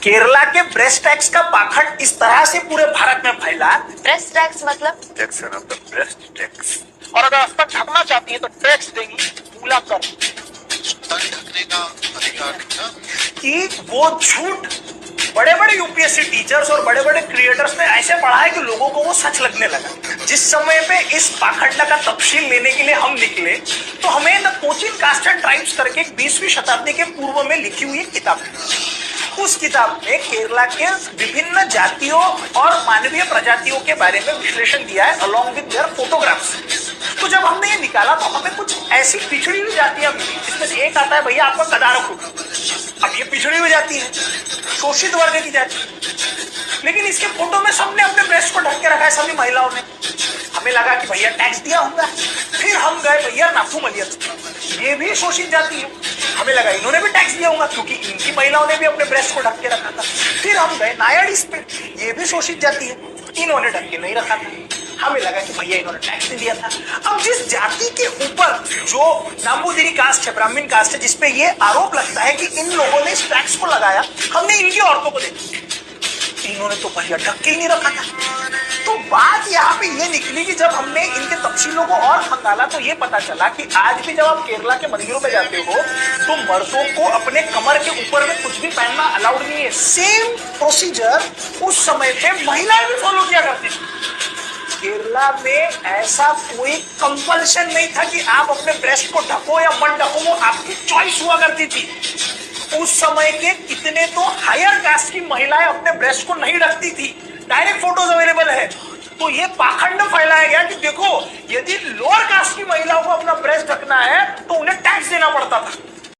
केरला के breast tax का पाखंड इस तरह से पूरे भारत में फैला। ब्रेस्ट टैक्स मतलब? Tax on the breast tax. और अगर अस्पताल ढकना चाहती है तो टैक्स देगी, पूरा कर ढकने का अधिकार नहीं था कि वो झूठ बड़े बड़े यूपीएससी टीचर्स और बड़े बड़े क्रिएटर्स ने ऐसे पढ़ा है कि लोगों को वो सच लगने लगा। जिस समय पे इस पाखंड का तफसील लेने के लिए हम निकले तो हमें the Cochin caste and tribes करके 20वीं शताब्दी के पूर्व में लिखी हुई एक किताब मिली। उस किताब में केरला के विभिन्न जातियों और मानवीय प्रजातियों के बारे में विश्लेषण दिया है अलॉन्ग विद देयर फोटोग्राफ्स। तो जब हमने ये निकाला तो हमें कुछ ऐसी पिछड़ी हुई जातियां मिली जिसमें से एक आता है भैया आपका कदारखुर। अब ये पिछड़ी हुई जाती है, शोषित वर्ग की जाति, लेकिन इसके फोटो में सबने अपने ब्रेस्ट को ढक के रखा है, सभी महिलाओं ने। हमें लगा कि भैया टैक्स दिया होगा। फिर हम गए भैया नाथू मलियत, ये भी शोषित जाति है, हमें लगा इन्होंने भी टैक्स दिया होगा क्योंकि इनकी महिलाओं ने भी अपने ब्रेस्ट को ढक के रखा था। फिर हम गए नायाडीज पे, ये भी शोषित जाति है, इन्होंने ढक के नहीं रखा था, हमें लगा कि भैया इन्होंने टैक्स नहीं दिया था। अब जिस जाति के ऊपर जो नाम्बूदिरी कास्ट है, ब्राह्मण कास्ट है, जिसपे ये आरोप लगता है कि इन लोगों ने इस टैक्स को लगाया, हमने इनकी औरतों को देखा, इन्होंने तो भैया ढक के ही नहीं रखा था। तो बात यहाँ पे ये निकली कि जब हमने इनके तफसीलों को और खंगाला तो ये पता चला कि आज भी जब आप केरला के मंदिरों में जाते हो तो मर्दों को अपने कमर के ऊपर में कुछ भी पहनना अलाउड नहीं है। सेम प्रोसीजर उस समय पे महिलाएं भी फॉलो किया करती थी। केरला में ऐसा कोई कंपल्शन नहीं था कि आप अपने ब्रेस्ट को ढको या मत ढको, वो आपकी चॉइस हुआ करती थी। उस समय के कितने तो हायर कास्ट की महिलाएं अपने ब्रेस्ट को नहीं ढकती थी, डायरेक्ट फोटोज अवेलेबल है। तो ये पाखंड फैलाया गया कि देखो यदि लोअर कास्ट की महिलाओं को अपना ब्रेस्ट ढकना है तो उन्हें टैक्स देना पड़ता था।